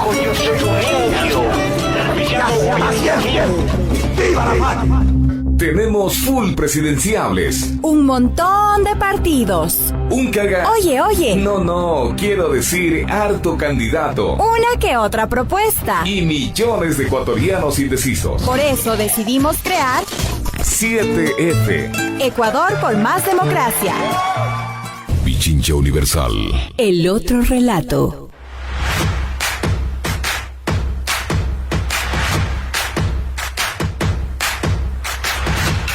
carajo, yo soy un indio. ¡Viva la patria! Tenemos full presidenciables. Un montón de partidos. Un caga... Oye. No, quiero decir harto candidato. Una que otra propuesta. Y millones de ecuatorianos indecisos. Por eso decidimos crear 7F. Ecuador por más democracia. Pichincha Universal. El otro relato.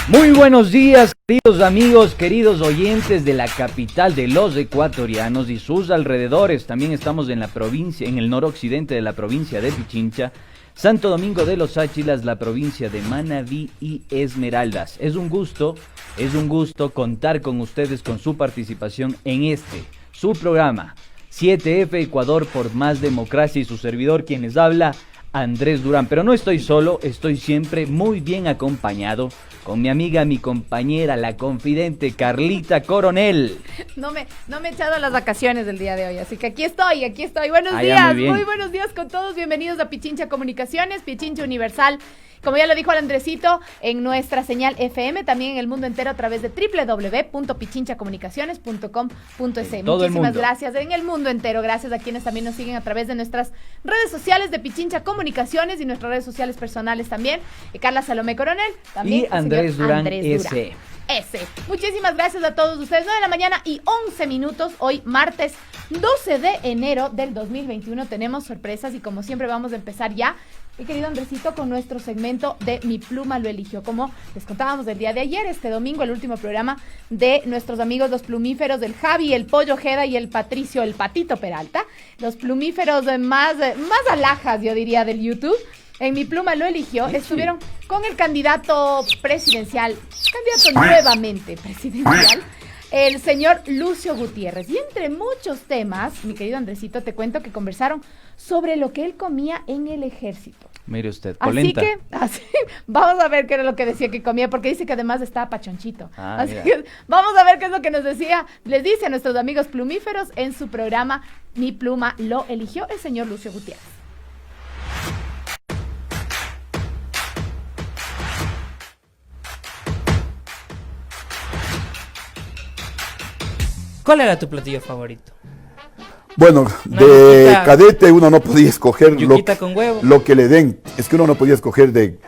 Muy buenos días, queridos amigos, queridos oyentes de la capital de los ecuatorianos y sus alrededores. También estamos en la provincia, en el noroccidente de la provincia de Pichincha, Santo Domingo de los Áchilas, la provincia de Manabí y Esmeraldas. Es un gusto contar con ustedes, con su participación en su programa 7F Ecuador por más democracia, y su servidor quien les habla, Andrés Durán. Pero no estoy solo, estoy siempre muy bien acompañado con mi amiga, mi compañera, la confidente Carlita Coronel. No me he echado las vacaciones del día de hoy, así que aquí estoy. Buenos días, muy buenos días con todos. Bienvenidos a Pichincha Comunicaciones, Pichincha Universal. Como ya lo dijo el Andresito, en nuestra señal FM, también en el mundo entero a través de www.pichinchacomunicaciones.com.es. Muchísimas gracias en el mundo entero. Gracias a quienes también nos siguen a través de nuestras redes sociales de Pichincha Comunicaciones y nuestras redes sociales personales también. Carla Salomé Coronel, también. Y Andrés Durán S. Muchísimas gracias a todos ustedes. 9 de la mañana y 11 minutos. Hoy martes 12 de enero del 2021. Tenemos sorpresas y como siempre vamos a empezar ya, mi querido Andresito, con nuestro segmento de Mi Pluma lo eligió. Como les contábamos el día de ayer, este domingo, el último programa de nuestros amigos los plumíferos del Javi, el Pollo Ojeda y el Patricio, el Patito Peralta. Los plumíferos más alhajas, yo diría, del YouTube. En Mi Pluma lo eligió, estuvieron con el candidato nuevamente presidencial, el señor Lucio Gutiérrez. Y entre muchos temas, mi querido Andresito, te cuento que conversaron sobre lo que él comía en el ejército. Mire usted, polenta. Así vamos a ver qué era lo que decía que comía, porque dice que además estaba pachonchito. Así mira. que vamos a ver qué es lo que les dice a nuestros amigos plumíferos en su programa Mi Pluma lo eligió el señor Lucio Gutiérrez. ¿Cuál era tu platillo favorito? Bueno, de cadete uno no podía escoger con huevo. lo que le den. Es que uno no podía escoger de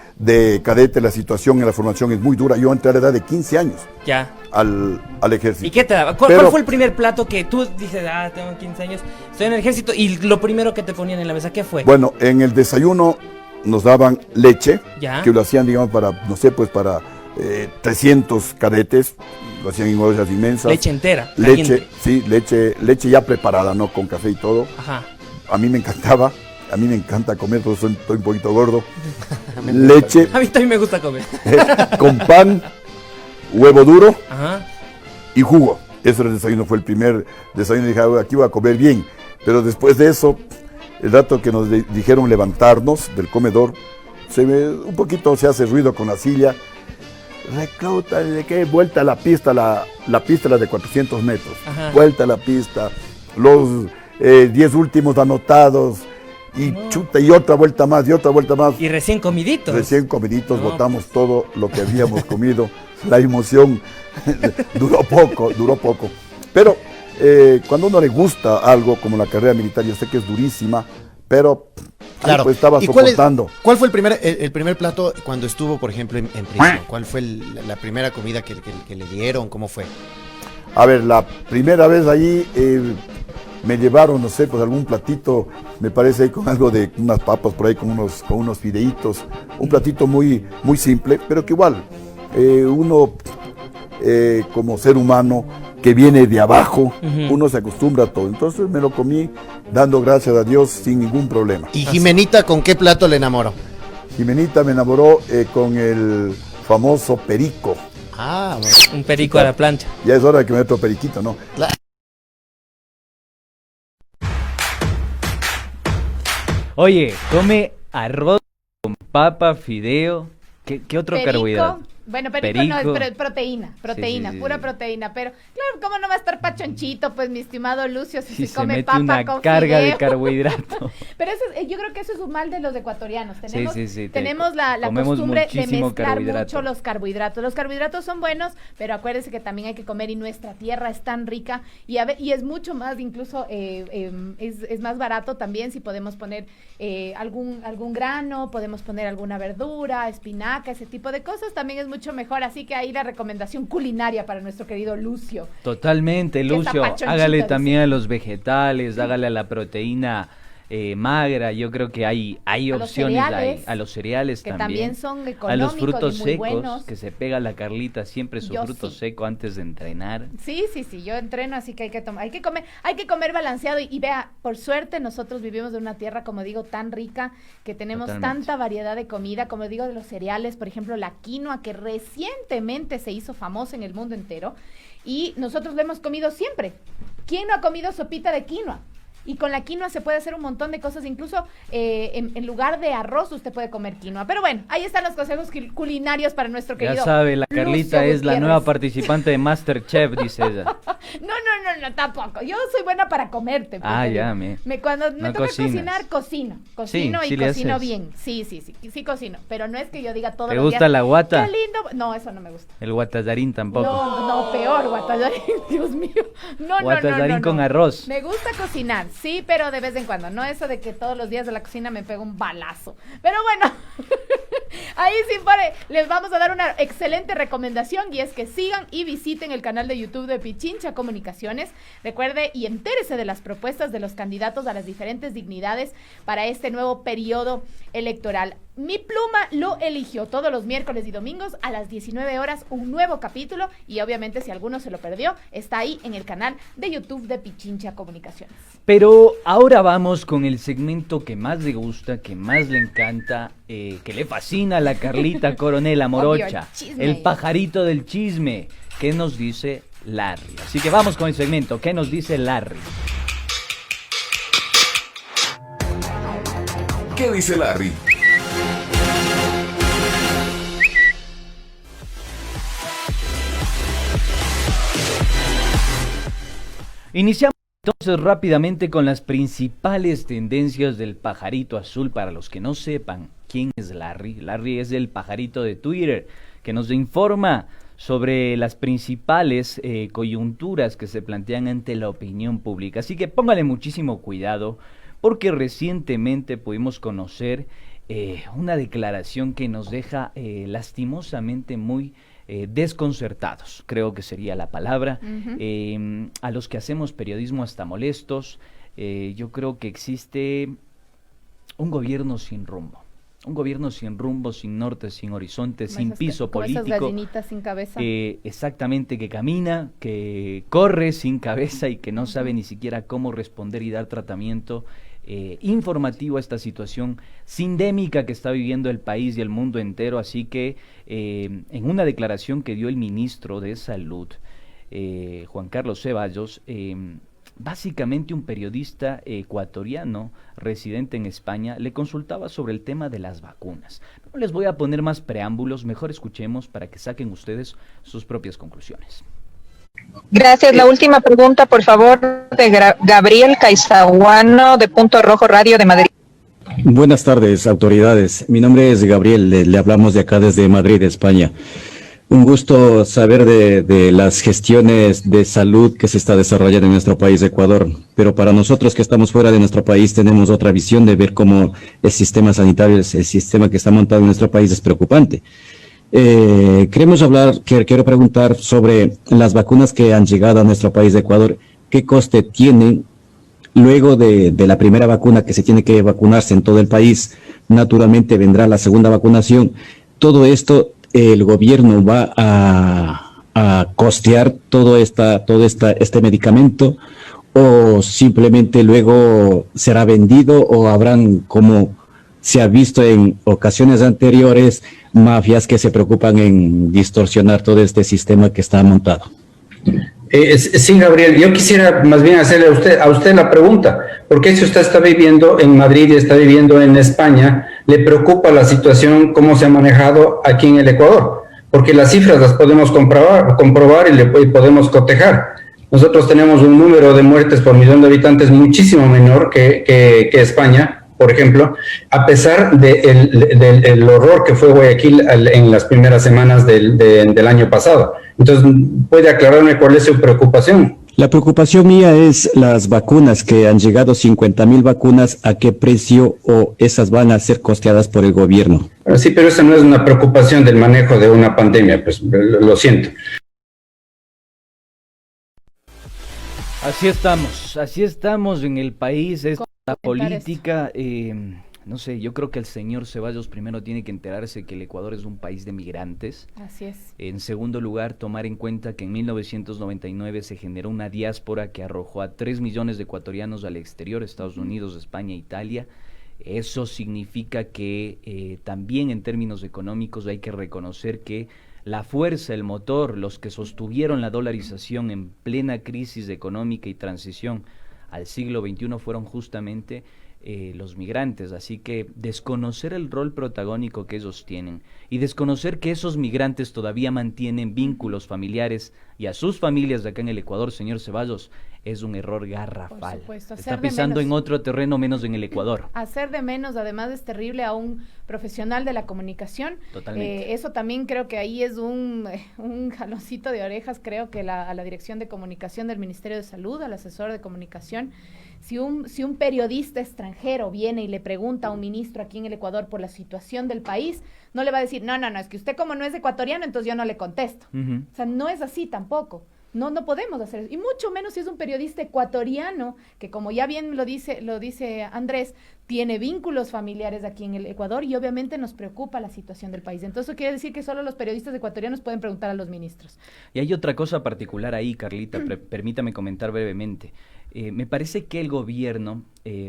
cadete. La situación en la formación es muy dura. Yo entré a la edad de 15 años Ya. al ejército. ¿Y qué te daba? ¿Cuál fue el primer plato que tú dices, tengo 15 años, estoy en el ejército, y lo primero que te ponían en la mesa, qué fue? Bueno, en el desayuno nos daban leche, Ya. que lo hacían, digamos, para 300 cadetes. Lo hacían en ollas inmensas. Leche entera, caliente. Leche ya preparada, ¿no? Con café y todo. Ajá. A mí me encantaba. A mí me encanta comer, pero estoy un poquito gordo. Leche A mí también me gusta comer. con pan, huevo duro Ajá. y jugo. Ese era el desayuno, fue el primer desayuno. Dije, aquí voy a comer bien. Pero después de eso, el rato que nos dijeron levantarnos del comedor, un poquito se hace ruido con la silla. Recluta, ¿de qué? Vuelta a la pista, la pista era de 400 metros. Ajá. Vuelta a la pista, los 10 últimos anotados, y chuta, y otra vuelta más, y otra vuelta más. Y recién comiditos. Botamos todo lo que habíamos comido. La emoción duró poco. Pero cuando a uno le gusta algo, como la carrera militar, yo sé que es durísima, pero claro. Pues estaba soportando. ¿Cuál fue el primer plato cuando estuvo, por ejemplo, en prisión? ¿Cuál fue la primera comida que le dieron? ¿Cómo fue? A ver, la primera vez allí me llevaron, no sé, pues algún platito, me parece ahí con algo de unas papas por ahí, con unos fideitos, un platito muy, muy simple, pero que igual, uno como ser humano que viene de abajo, uno se acostumbra a todo. Entonces me lo comí dando gracias a Dios sin ningún problema. ¿Y Jimenita con qué plato le enamoró? Jimenita me enamoró con el famoso perico. Bueno. Un perico a la plancha. Ya es hora de que me meta otro periquito, ¿no? Claro. Oye, come arroz con papa, fideo. ¿Qué otro Perico, carbohidrato? Bueno, perico no, Perico. es proteína, Sí. pura proteína, pero claro, ¿cómo no va a estar pachonchito, pues, mi estimado Lucio, si Si se se come mete papa una con carga de fideo? carbohidrato. Pero yo creo que eso es un mal de los ecuatorianos. Tenemos, Sí, tenemos la comemos costumbre de muchísimo mezclar carbohidrato. mucho los carbohidratos. Los carbohidratos son buenos, pero acuérdense que también hay que comer y nuestra tierra es tan rica y es mucho más, incluso es más barato también si podemos poner algún grano, podemos poner alguna verdura, espinaca, ese tipo de cosas, también es mucho mejor. Así que ahí la recomendación culinaria para nuestro querido Lucio. Totalmente, Que está Lucio. pachonchito, Hágale dice. también a los vegetales, hágale a la proteína magra. Yo creo que hay los opciones ahí. cereales, A los cereales que también. también son A los económicos frutos y muy secos, buenos. que se pega la Carlita siempre su Yo fruto sí. seco antes de entrenar. Sí, yo entreno, así que hay que comer balanceado y vea, por suerte nosotros vivimos en una tierra, como digo, tan rica, que tenemos Totalmente. tanta variedad de comida, como digo, de los cereales, por ejemplo, la quinoa, que recientemente se hizo famosa en el mundo entero, y nosotros lo hemos comido siempre. ¿Quién no ha comido sopita de quinoa? Y con la quinoa se puede hacer un montón de cosas, incluso en lugar de arroz usted puede comer quinoa. Pero bueno, ahí están los consejos culinarios para nuestro querido Ya sabe, la Lucio Carlita es la Gutiérrez. nueva participante de MasterChef, dice ella. No, tampoco. Yo soy buena para comerte. pues, Ah, te ya, digo. me. Cuando me No toca cocinas. cocinar, cocino Sí, y sí le cocino haces. bien. Sí cocino. Pero no es que yo diga todos ¿Te los gusta días, la guata? qué lindo. No, eso no me gusta. El guatallarín tampoco. No, peor, guatallarín, Dios mío. No. Guatallarín con arroz. Me gusta cocinar, sí, pero de vez en cuando. No eso de que todos los días de la cocina me pego un balazo. Pero bueno, ahí sí, les vamos a dar una excelente recomendación y es que sigan y visiten el canal de YouTube de Pichincha Comunicaciones. Recuerde y entérese de las propuestas de los candidatos a las diferentes dignidades para este nuevo periodo electoral. Mi pluma lo eligió todos los miércoles y domingos a las 19 horas, un nuevo capítulo, y obviamente si alguno se lo perdió, está ahí en el canal de YouTube de Pichincha Comunicaciones. Pero ahora vamos con el segmento que más le gusta, que más le encanta, que le fascina a la Carlita Coronel, a Morocha, Obvio, el chisme. el pajarito del chisme. ¿Qué nos dice Larry? Así que vamos con el segmento. ¿Qué nos dice Larry? ¿Qué dice Larry? Iniciamos entonces rápidamente con las principales tendencias del pajarito azul. Para los que no sepan quién es Larry, Larry es el pajarito de Twitter que nos informa sobre las principales coyunturas que se plantean ante la opinión pública. Así que póngale muchísimo cuidado porque recientemente pudimos conocer una declaración que nos deja lastimosamente muy desconcertados, creo que sería la palabra. A los que hacemos periodismo hasta molestos. Yo creo que existe un gobierno sin rumbo. Un gobierno sin rumbo, sin norte, sin horizonte, sin piso como político. esas gallinitas sin cabeza. Exactamente, que camina, que corre sin cabeza y que no sabe ni siquiera cómo responder y dar tratamiento informativo a esta situación sindémica que está viviendo el país y el mundo entero. Así que en una declaración que dio el ministro de Salud, Juan Carlos Ceballos, básicamente un periodista ecuatoriano residente en España le consultaba sobre el tema de las vacunas. No les voy a poner más preámbulos, mejor escuchemos para que saquen ustedes sus propias conclusiones. Gracias. La última pregunta, por favor, de Gabriel Caizahuano, de Punto Rojo Radio de Madrid. Buenas tardes, autoridades. Mi nombre es Gabriel, le hablamos de acá desde Madrid, España. Un gusto saber de las gestiones de salud que se está desarrollando en nuestro país, Ecuador. Pero para nosotros que estamos fuera de nuestro país tenemos otra visión de ver cómo el sistema sanitario, el sistema que está montado en nuestro país es preocupante. Quiero preguntar sobre las vacunas que han llegado a nuestro país de Ecuador. ¿Qué coste tienen luego de la primera vacuna que se tiene que vacunarse en todo el país? Naturalmente vendrá la segunda vacunación. Todo esto, el gobierno va a costear este medicamento, o simplemente luego será vendido, o habrán, como se ha visto en ocasiones anteriores, mafias que se preocupan en distorsionar todo este sistema que está montado. Sí, Gabriel, yo quisiera más bien hacerle a usted la pregunta, porque si usted está viviendo en Madrid y está viviendo en España, ¿le preocupa la situación, cómo se ha manejado aquí en el Ecuador? porque las cifras las podemos comprobar y podemos cotejar. Nosotros tenemos un número de muertes por millón de habitantes muchísimo menor que España, por ejemplo, a pesar del horror que fue Guayaquil en las primeras semanas del año pasado. Entonces, ¿puede aclararme cuál es su preocupación? La preocupación mía es las vacunas que han llegado, 50.000 vacunas, ¿a qué precio o esas van a ser costeadas por el gobierno? Sí, pero esa no es una preocupación del manejo de una pandemia, pues lo siento. Así estamos en el país, es la política, no sé, yo creo que el señor Ceballos primero tiene que enterarse que el Ecuador es un país de migrantes. Así es. En segundo lugar, tomar en cuenta que en 1999 se generó una diáspora que arrojó a 3 millones de ecuatorianos al exterior, Estados Unidos, España, Italia. Eso significa que también en términos económicos hay que reconocer que la fuerza, el motor, los que sostuvieron la dolarización en plena crisis económica y transición al siglo XXI fueron justamente los migrantes, así que desconocer el rol protagónico que ellos tienen y desconocer que esos migrantes todavía mantienen vínculos familiares y a sus familias de acá en el Ecuador, señor Ceballos, es un error garrafal. Por supuesto, está pisando en otro terreno menos en el Ecuador. Hacer de menos, además, es terrible a un profesional de la comunicación. Totalmente. Eso también creo que ahí es un jaloncito de orejas, creo que a la Dirección de Comunicación del Ministerio de Salud, al asesor de comunicación. Si un periodista extranjero viene y le pregunta a un ministro aquí en el Ecuador por la situación del país, no le va a decir, no, es que usted como no es ecuatoriano, entonces yo no le contesto. O sea, no es así tampoco. No podemos hacer eso. Y mucho menos si es un periodista ecuatoriano, que como ya bien lo dice Andrés, tiene vínculos familiares aquí en el Ecuador y obviamente nos preocupa la situación del país. Entonces eso quiere decir que solo los periodistas ecuatorianos pueden preguntar a los ministros. Y hay otra cosa particular ahí, Carlita, permítame comentar brevemente. Me parece que el gobierno,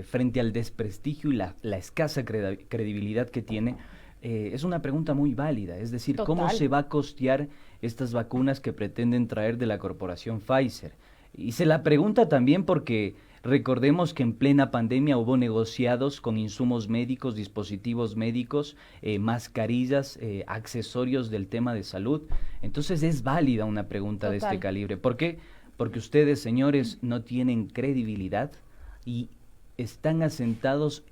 frente al desprestigio y la escasa credibilidad que tiene, es una pregunta muy válida, es decir, Total. ¿cómo se va a costear estas vacunas que pretenden traer de la corporación Pfizer? Y se la pregunta también porque recordemos que en plena pandemia hubo negociados con insumos médicos, dispositivos médicos, mascarillas, accesorios del tema de salud. Entonces es válida una pregunta Total. de este calibre. ¿Por qué? Porque ustedes, señores, no tienen credibilidad y están asentados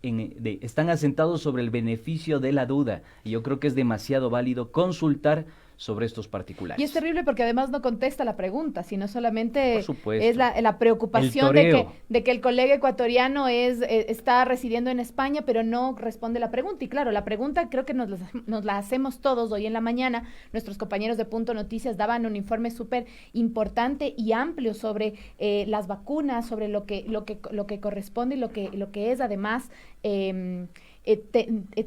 sobre el beneficio de la duda. Y yo creo que es demasiado válido consultar sobre estos particulares. Y es terrible porque además no contesta la pregunta, sino solamente Por supuesto. es la preocupación de que el colega ecuatoriano está residiendo en España, pero no responde la pregunta. Y claro, la pregunta creo que nos la hacemos todos. Hoy en la mañana nuestros compañeros de Punto Noticias daban un informe súper importante y amplio sobre las vacunas, sobre lo que corresponde y lo que es además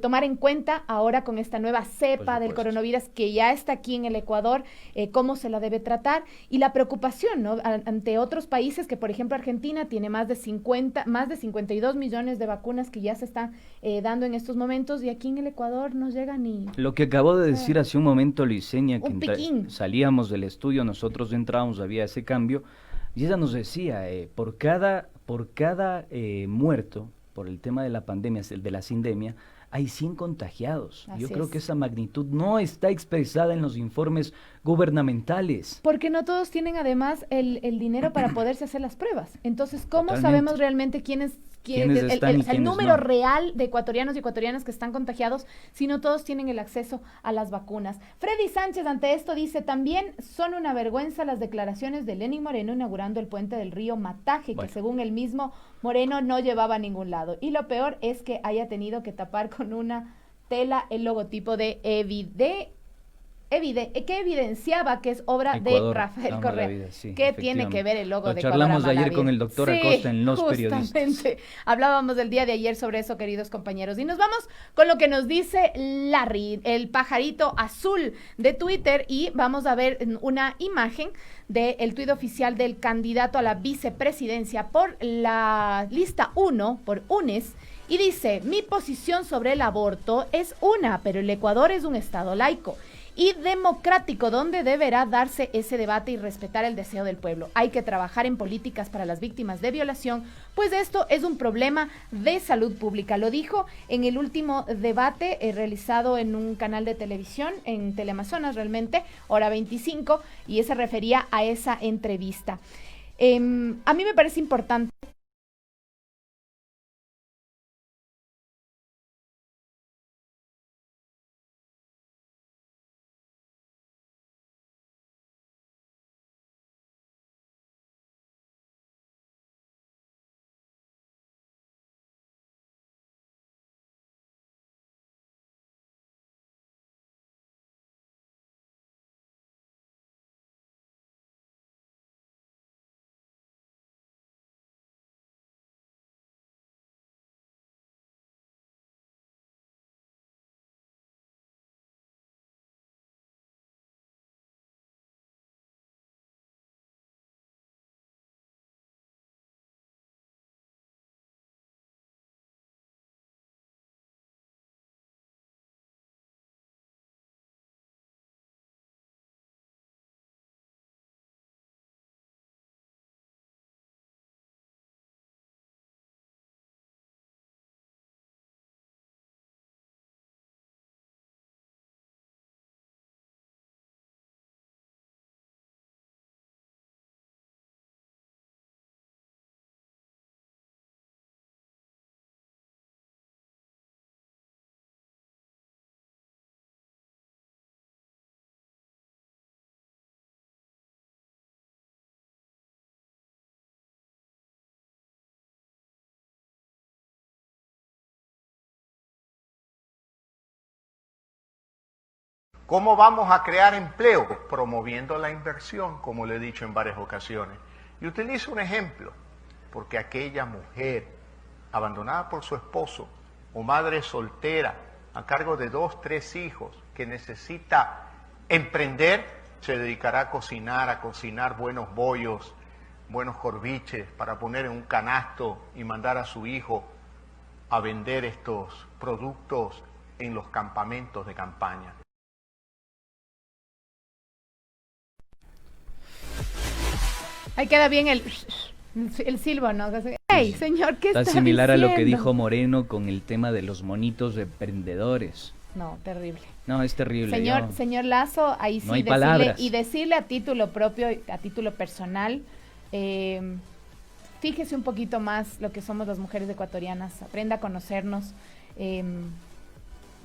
tomar en cuenta ahora con esta nueva cepa del coronavirus que ya está aquí en el Ecuador, cómo se la debe tratar y la preocupación, ¿no? Ante otros países que, por ejemplo, Argentina tiene más de 52 millones de vacunas que ya se están dando en estos momentos y aquí en el Ecuador no llega ni... Lo que acabó de decir hace un momento Liceña, Un que salíamos del estudio, nosotros entrábamos, había ese cambio y ella nos decía, por cada muerto por el tema de la pandemia, de la sindemia, hay 100 contagiados. Así Yo creo es. que esa magnitud no está expresada en los informes gubernamentales. Porque no todos tienen además el dinero para poderse hacer las pruebas. Entonces, ¿cómo Totalmente. sabemos realmente quiénes están y el quiénes número no? real de ecuatorianos y ecuatorianas que están contagiados si no todos tienen el acceso a las vacunas? Freddy Sánchez ante esto dice, también son una vergüenza las declaraciones de Lenín Moreno inaugurando el puente del río Mataje, que según el mismo Moreno no llevaba a ningún lado. Y lo peor es que haya tenido que tapar con una tela el logotipo de que evidenciaba que es obra Ecuador, de Rafael ama la Correa. vida, sí, ¿Qué tiene que ver el logo Lo de charlamos Ecuador? ayer con el doctor Acosta en Los Periodistas. Justamente. Hablábamos del día de ayer sobre eso, queridos compañeros. Y nos vamos con lo que nos dice Larry, el pajarito azul de Twitter, y vamos a ver una imagen del tuit oficial del candidato a la vicepresidencia por la lista 1, por UNES, y dice, mi posición sobre el aborto es una, pero el Ecuador es un estado laico. y democrático, donde deberá darse ese debate y respetar el deseo del pueblo. Hay que trabajar en políticas para las víctimas de violación, pues esto es un problema de salud pública. Lo dijo en el último debate realizado en un canal de televisión, en Teleamazonas realmente, hora 25, y se refería a esa entrevista. A mí me parece importante. ¿Cómo vamos a crear empleo? Promoviendo la inversión, como le he dicho en varias ocasiones. Y utilizo un ejemplo, porque aquella mujer abandonada por su esposo o madre soltera a cargo de 2, 3 hijos que necesita emprender, se dedicará a cocinar buenos bollos, buenos corviches para poner en un canasto y mandar a su hijo a vender estos productos en los campamentos de campaña. Ahí queda bien el silbo, ¿no? ¡Ey, señor, qué está similar diciendo? a lo que dijo Moreno con el tema de los monitos emprendedores. No, terrible. No, es terrible. Señor Lazo, ahí sí no hay palabras. decirle a título propio, a título personal, fíjese un poquito más lo que somos las mujeres ecuatorianas, aprenda a conocernos.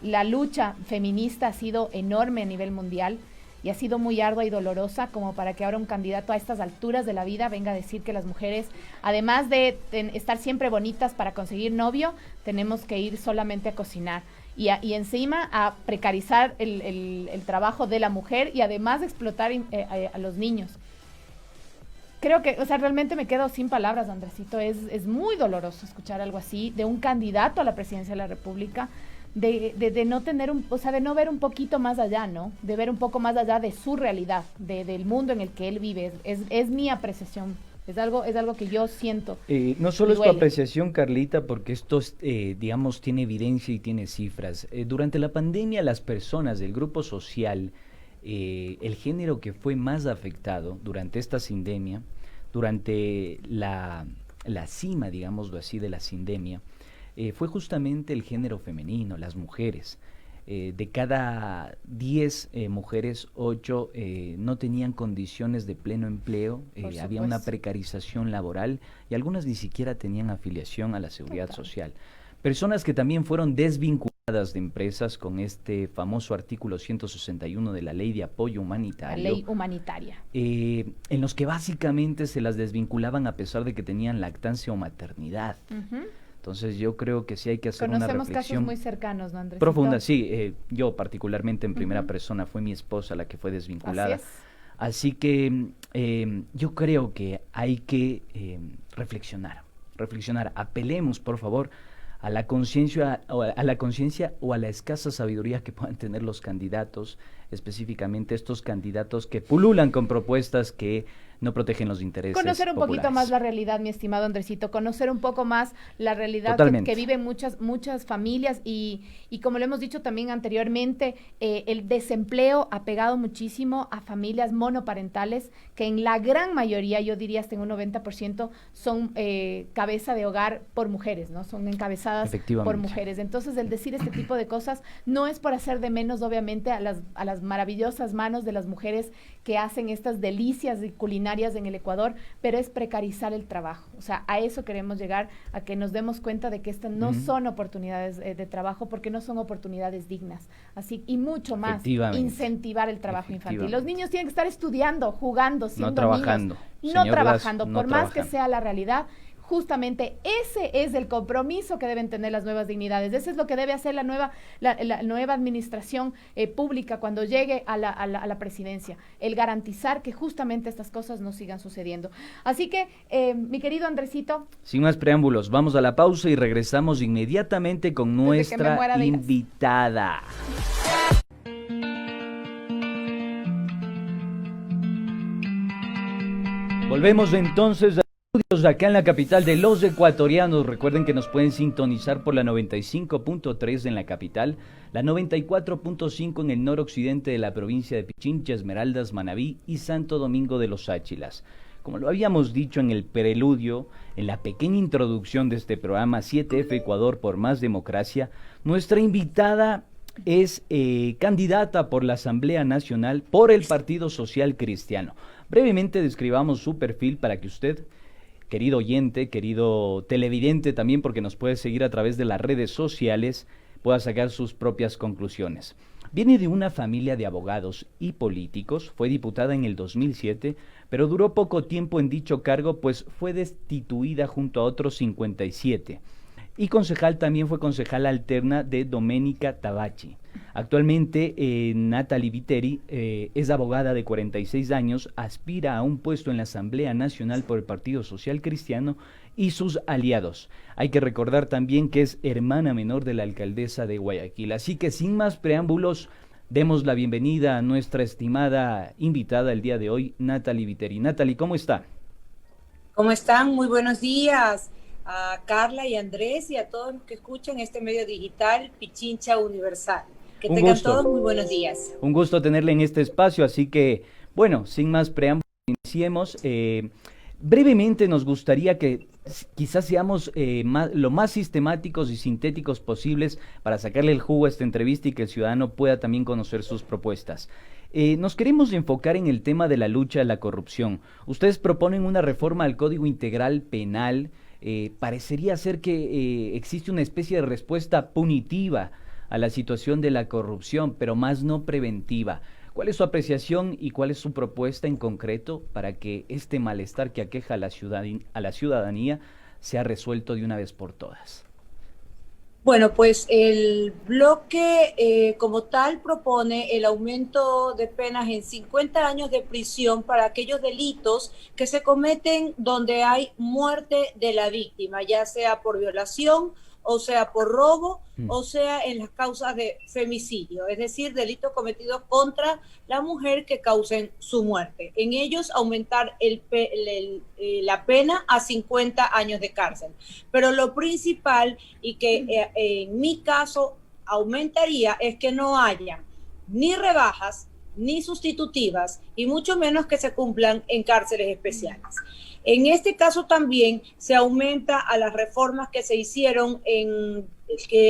La lucha feminista ha sido enorme a nivel mundial y ha sido muy ardua y dolorosa como para que ahora un candidato a estas alturas de la vida venga a decir que las mujeres, además de estar siempre bonitas para conseguir novio, tenemos que ir solamente a cocinar y encima a precarizar el trabajo de la mujer y además explotar a los niños. Creo que, o sea, realmente me quedo sin palabras, Andresito. Es muy doloroso escuchar algo así de un candidato a la presidencia de la República, de no tener de no ver un poquito más allá, ¿no? De ver un poco más allá de su realidad, del mundo en el que él vive. Es mi apreciación. Es algo que yo siento. No solo es tu apreciación, Carlita, porque esto, digamos, tiene evidencia y tiene cifras. Durante la pandemia, las personas del grupo social, el género que fue más afectado durante esta sindemia, durante la cima, digámoslo así, de la sindemia, fue justamente el género femenino, las mujeres. De cada 10 mujeres, 8 no tenían condiciones de pleno empleo, había una precarización laboral y algunas ni siquiera tenían afiliación a la seguridad social. Personas que también fueron desvinculadas de empresas con este famoso artículo 161 de la Ley de Apoyo Humanitario. La ley humanitaria. En los que básicamente se las desvinculaban a pesar de que tenían lactancia o maternidad. Entonces yo creo que sí hay que hacer una reflexión. Conocemos casos muy cercanos, ¿no, Andresito? Profunda, sí. Yo particularmente en primera persona fue mi esposa la que fue desvinculada. Así que yo creo que hay que reflexionar. Apelemos, por favor, a la conciencia o a la escasa sabiduría que puedan tener los candidatos, específicamente estos candidatos que pululan con propuestas que no protegen los intereses Conocer un poquito populares. más la realidad, mi estimado Andresito, conocer un poco más la realidad que viven muchas familias y como lo hemos dicho también anteriormente, el desempleo ha pegado muchísimo a familias monoparentales que en la gran mayoría, yo diría hasta en un 90%, son cabeza de hogar por mujeres, ¿no? Son encabezadas por mujeres. Entonces, el decir este tipo de cosas no es por hacer de menos, obviamente, a las maravillosas manos de las mujeres que hacen estas delicias culinarias en el Ecuador, pero es precarizar el trabajo. O sea, a eso queremos llegar, a que nos demos cuenta de que estas no son oportunidades de trabajo, porque no son oportunidades dignas. Así, y mucho más, incentivar el trabajo infantil. Los niños tienen que estar estudiando, jugando, siendo no trabajando. niños, no trabajando, por más que sea la realidad. Justamente ese es el compromiso que deben tener las nuevas dignidades. Eso es lo que debe hacer la nueva administración pública cuando llegue a la presidencia, el garantizar que justamente estas cosas no sigan sucediendo. Así que, mi querido Andresito. Sin más preámbulos, vamos a la pausa y regresamos inmediatamente con nuestra invitada. Volvemos entonces a acá en la capital de los ecuatorianos. Recuerden que nos pueden sintonizar por la 95.3 en la capital, la 94.5 en el noroccidente de la provincia de Pichincha, Esmeraldas, Manabí y Santo Domingo de los Áchilas. Como lo habíamos dicho en el preludio, en la pequeña introducción de este programa 7F Ecuador por más democracia, nuestra invitada es candidata por la Asamblea Nacional por el Partido Social Cristiano. Brevemente describamos su perfil para que usted, querido oyente, querido televidente también, porque nos puede seguir a través de las redes sociales, pueda sacar sus propias conclusiones. Viene de una familia de abogados y políticos, fue diputada en el 2007, pero duró poco tiempo en dicho cargo, pues fue destituida junto a otros 57. Y concejal también fue concejal alterna de Doménica Tabachi. Actualmente Natalie Viteri es abogada de 46 años, aspira a un puesto en la Asamblea Nacional por el Partido Social Cristiano y sus aliados. Hay que recordar también que es hermana menor de la alcaldesa de Guayaquil. Así que sin más preámbulos, demos la bienvenida a nuestra estimada invitada el día de hoy, Natalie Viteri. Natalie, ¿cómo está? ¿Cómo están? Muy buenos días a Carla y Andrés y a todos los que escuchan este medio digital Pichincha Universal. Que tengan todos muy buenos días. Un gusto tenerle en este espacio, así que, bueno, sin más preámbulos, iniciemos. Brevemente nos gustaría que quizás seamos lo más sistemáticos y sintéticos posibles para sacarle el jugo a esta entrevista y que el ciudadano pueda también conocer sus propuestas. Nos queremos enfocar en el tema de la lucha a la corrupción. Ustedes proponen una reforma al Código Integral Penal. Parecería ser que existe una especie de respuesta punitiva a la situación de la corrupción, pero más no preventiva. ¿Cuál es su apreciación y cuál es su propuesta en concreto para que este malestar que aqueja a la ciudadanía sea resuelto de una vez por todas? Bueno, pues el bloque como tal propone el aumento de penas en 50 años de prisión para aquellos delitos que se cometen donde hay muerte de la víctima, ya sea por violación, o sea por robo, o sea en las causas de femicidio, es decir, delitos cometidos contra la mujer que causen su muerte. En ellos aumentar la pena a 50 años de cárcel. Pero lo principal y que en mi caso aumentaría es que no haya ni rebajas, ni sustitutivas, y mucho menos que se cumplan en cárceles especiales. En este caso también se aumenta a las reformas que se hicieron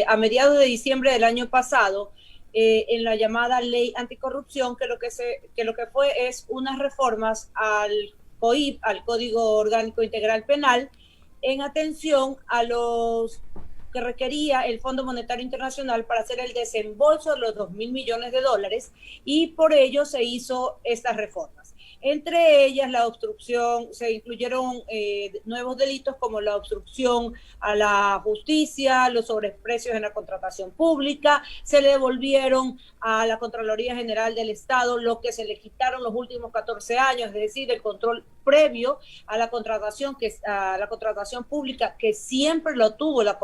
a mediados de diciembre del año pasado en la llamada ley anticorrupción, que lo que fue es unas reformas al COIP, al Código Orgánico Integral Penal, en atención a los que requería el Fondo Monetario Internacional para hacer el desembolso de los 2.000 millones de dólares, y por ello se hizo estas reformas. Entre ellas la obstrucción, se incluyeron nuevos delitos como la obstrucción a la justicia, los sobreprecios en la contratación pública, se le devolvieron a la Contraloría General del Estado lo que se le quitaron los últimos 14 años, es decir, el control previo a la contratación pública, que siempre lo tuvo la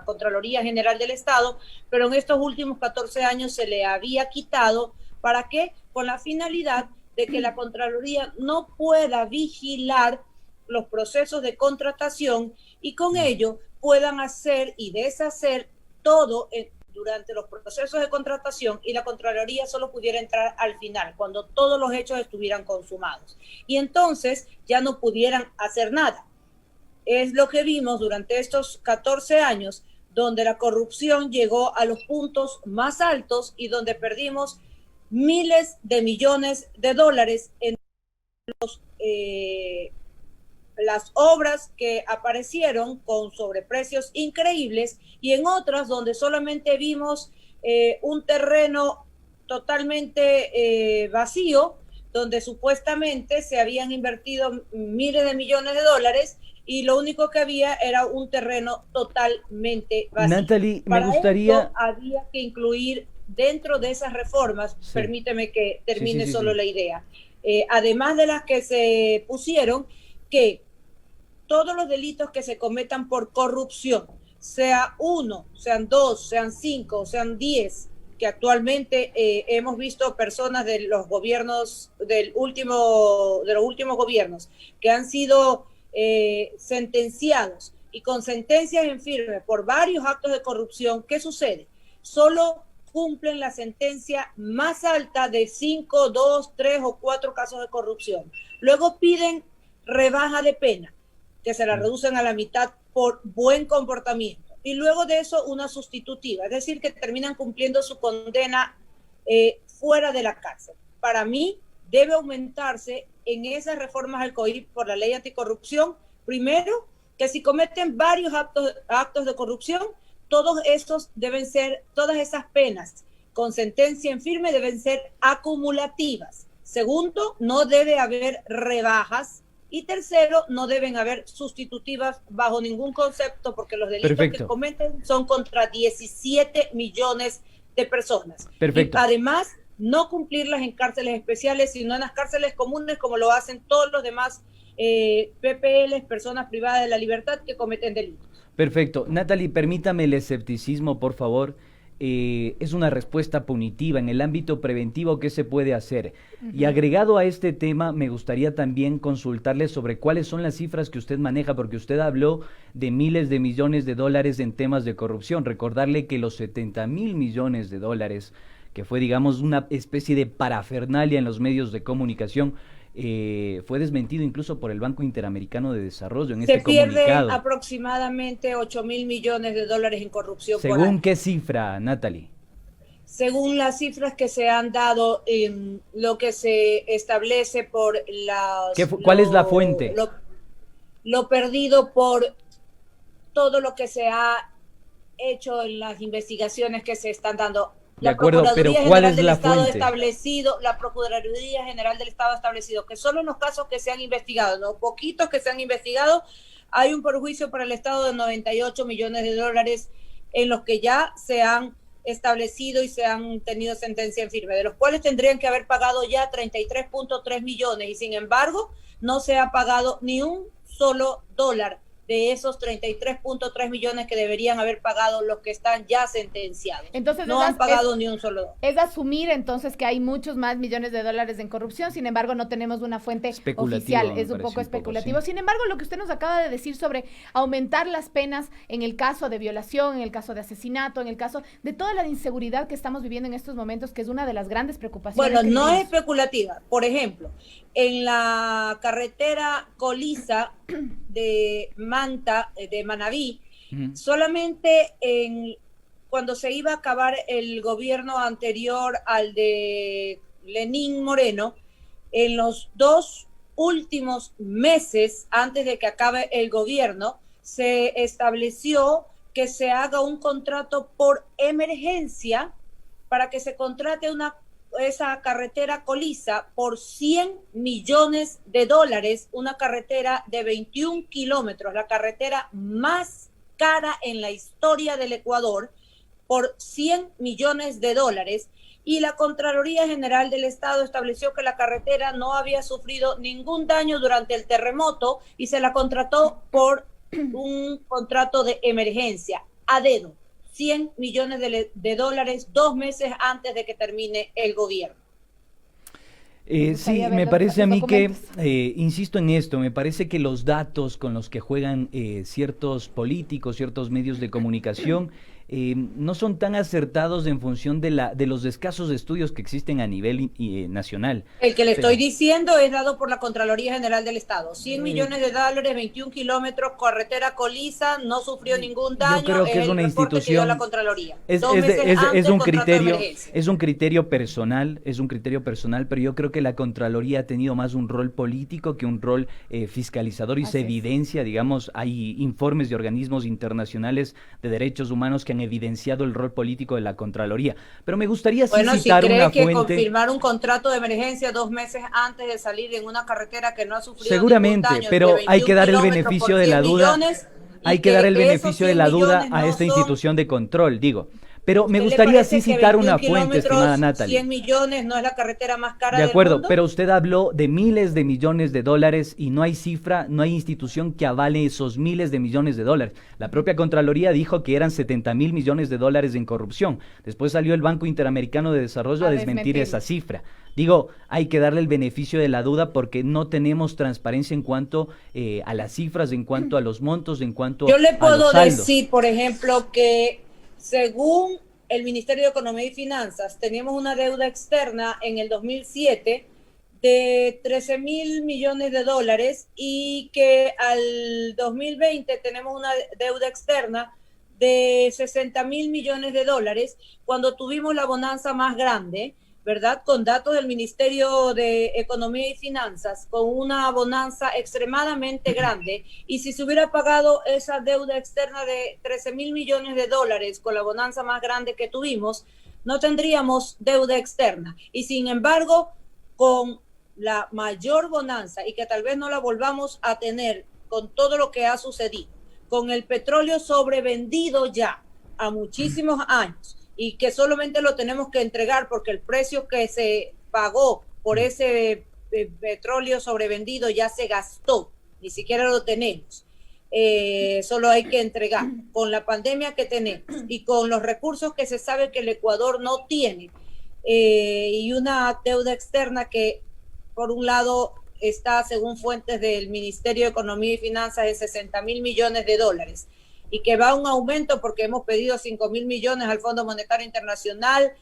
Contraloría General del Estado, pero en estos últimos 14 años se le había quitado. ¿Para qué? Con la finalidad de que la Contraloría no pueda vigilar los procesos de contratación y con ello puedan hacer y deshacer todo durante los procesos de contratación, y la Contraloría solo pudiera entrar al final, cuando todos los hechos estuvieran consumados. Y entonces ya no pudieran hacer nada. Es lo que vimos durante estos 14 años, donde la corrupción llegó a los puntos más altos y donde perdimos miles de millones de dólares en las obras que aparecieron con sobreprecios increíbles, y en otras donde solamente vimos un terreno totalmente vacío, donde supuestamente se habían invertido miles de millones de dólares y lo único que había era un terreno totalmente vacío. Natalie, Para me gustaría... esto había que incluir dentro de esas reformas, Sí. Permíteme que termine Sí. la idea, además de las que se pusieron, que todos los delitos que se cometan por corrupción, sea uno, sean dos, sean 5, sean 10, que actualmente hemos visto personas de los gobiernos de los últimos gobiernos que han sido sentenciados y con sentencias en firme por varios actos de corrupción. ¿Qué sucede? Solo cumplen la sentencia más alta de 5, 2, 3 o 4 casos de corrupción. Luego piden rebaja de pena, que se la reducen a la mitad por buen comportamiento. Y luego de eso una sustitutiva, es decir, que terminan cumpliendo su condena fuera de la cárcel. Para mí debe aumentarse en esas reformas al COIP por la ley anticorrupción, primero, que si cometen varios actos de corrupción, todas esas penas con sentencia en firme deben ser acumulativas. Segundo, no debe haber rebajas. Y tercero, no deben haber sustitutivas bajo ningún concepto, porque los delitos que cometen son contra 17 millones de personas. Perfecto. Y además, no cumplirlas en cárceles especiales, sino en las cárceles comunes, como lo hacen todos los demás PPLs, personas privadas de la libertad que cometen delitos. Perfecto. Natalie, permítame el escepticismo, por favor. Es una respuesta punitiva. En el ámbito preventivo, ¿qué se puede hacer? Y agregado a este tema, me gustaría también consultarle sobre cuáles son las cifras que usted maneja, porque usted habló de miles de millones de dólares en temas de corrupción. Recordarle que los 70,000 millones de dólares, que fue, digamos, una especie de parafernalia en los medios de comunicación, fue desmentido incluso por el Banco Interamericano de Desarrollo en este comunicado. Se pierden aproximadamente 8,000 millones de dólares en corrupción por ¿Según año. qué cifra, Natalie? Según las cifras que se han dado, lo que se establece por las... ¿Cuál es la fuente? Lo perdido por todo lo que se ha hecho en las investigaciones que se están dando. De acuerdo, pero ¿cuál es la fuente? La Procuraduría General del Estado ha establecido que solo en los casos que se han investigado, los poquitos que se han investigado, hay un perjuicio para el Estado de 98 millones de dólares en los que ya se han establecido y se han tenido sentencia en firme, de los cuales tendrían que haber pagado ya 33.3 millones y sin embargo no se ha pagado ni un solo dólar de esos 33.3 millones que deberían haber pagado los que están ya sentenciados. Entonces, no han pagado ni un solo dólar. Es asumir entonces que hay muchos más millones de dólares en corrupción, sin embargo no tenemos una fuente oficial, es un poco especulativo. Sí. Sin embargo, lo que usted nos acaba de decir sobre aumentar las penas en el caso de violación, en el caso de asesinato, en el caso de toda la inseguridad que estamos viviendo en estos momentos, que es una de las grandes preocupaciones. Bueno, no es especulativa. Por ejemplo, en la carretera Coliza de Manta, de Manabí, solamente cuando se iba a acabar el gobierno anterior al de Lenín Moreno, en los 2 últimos meses antes de que acabe el gobierno, se estableció que se haga un contrato por emergencia para que se contrate esa carretera Coliza por 100 millones de dólares, una carretera de 21 kilómetros, la carretera más cara en la historia del Ecuador, por 100 millones de dólares, y la Contraloría General del Estado estableció que la carretera no había sufrido ningún daño durante el terremoto y se la contrató por un contrato de emergencia, a dedo. 100 millones de dólares 2 meses antes de que termine el gobierno. Sí, me parece a mí que, insisto en esto, me parece que los datos con los que juegan ciertos políticos, ciertos medios de comunicación, no son tan acertados en función de los escasos estudios que existen a nivel nacional. El que le estoy diciendo es dado por la Contraloría General del Estado. 100 millones de dólares, 21 kilómetros, carretera colisa, no sufrió ningún daño. Yo creo que es una institución. La Contraloría. Es un criterio personal, pero yo creo que la Contraloría ha tenido más un rol político que un rol fiscalizador y se evidencia, digamos, hay informes de organismos internacionales de derechos humanos que han evidenciado el rol político de la Contraloría. Pero me gustaría citar una fuente. Que confirmar un contrato de emergencia 2 meses antes de salir en una carretera que no ha sufrido seguramente, ningún daño, pero hay que dar el beneficio de la duda. Hay que dar el beneficio de la duda a esta institución de control, digo. Pero me gustaría sí citar una fuente, estimada Natalie. 100 millones no es la carretera más cara del mundo. De acuerdo, pero usted habló de miles de millones de dólares y no hay cifra, no hay institución que avale esos miles de millones de dólares. La propia Contraloría dijo que eran 70,000 millones de dólares en corrupción. Después salió el Banco Interamericano de Desarrollo a desmentir esa cifra. Digo, hay que darle el beneficio de la duda porque no tenemos transparencia en cuanto a las cifras, en cuanto a los montos, en cuanto a los saldos. Yo le puedo decir, por ejemplo, que según el Ministerio de Economía y Finanzas, teníamos una deuda externa en el 2007 de 13,000 millones de dólares y que al 2020 tenemos una deuda externa de 60,000 millones de dólares cuando tuvimos la bonanza más grande, ¿verdad? Con datos del Ministerio de Economía y Finanzas, con una bonanza extremadamente grande. Y si se hubiera pagado esa deuda externa de 13,000 millones de dólares con la bonanza más grande que tuvimos, no tendríamos deuda externa. Y sin embargo, con la mayor bonanza y que tal vez no la volvamos a tener con todo lo que ha sucedido, con el petróleo sobrevendido ya a muchísimos años, y que solamente lo tenemos que entregar porque el precio que se pagó por ese petróleo sobrevendido ya se gastó, ni siquiera lo tenemos. Solo hay que entregar. Con la pandemia que tenemos y con los recursos que se sabe que el Ecuador no tiene, y una deuda externa que, por un lado, está, según fuentes del Ministerio de Economía y Finanzas, en 60,000 millones de dólares. Y que va a un aumento porque hemos pedido 5,000 millones al Fondo Monetario Internacional,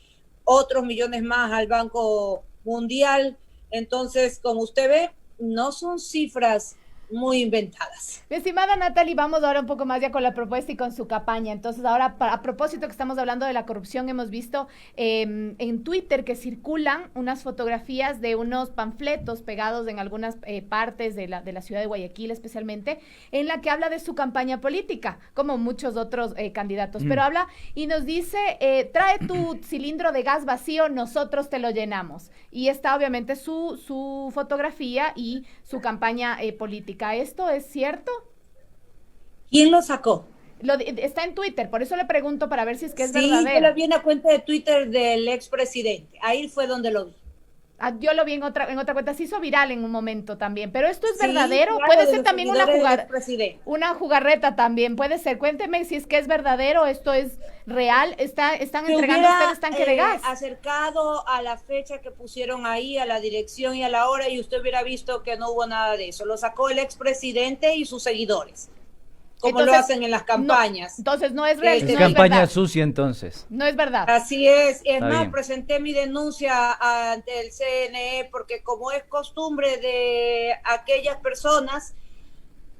otros millones más al Banco Mundial. Entonces, como usted ve, no son cifras muy inventadas. Mi estimada Natalie, vamos ahora un poco más ya con la propuesta y con su campaña. Entonces, ahora, a propósito que estamos hablando de la corrupción, hemos visto en Twitter que circulan unas fotografías de unos panfletos pegados en algunas partes de la ciudad de Guayaquil, especialmente, en la que habla de su campaña política, como muchos otros candidatos. Pero habla y nos dice, trae tu cilindro de gas vacío, nosotros te lo llenamos. Y está obviamente su fotografía y su campaña política. ¿Esto es cierto? ¿Quién lo sacó? Está en Twitter, por eso le pregunto para ver si es que es verdadero. Sí, yo lo vi en la cuenta de Twitter del expresidente. Ahí fue donde lo vi. Yo lo vi en otra cuenta, se hizo viral en un momento también, pero esto es verdadero, claro, puede ser también una jugarreta también, puede ser, cuénteme si es que es verdadero, esto es real, están entregando ustedes tanque de gas. Acercado a la fecha que pusieron ahí, a la dirección y a la hora, y usted hubiera visto que no hubo nada de eso, lo sacó el expresidente y sus seguidores. Como lo hacen en las campañas. Entonces no es real. Es campaña sucia entonces. No es verdad. Así es. Es más, presenté mi denuncia ante el CNE porque como es costumbre de aquellas personas,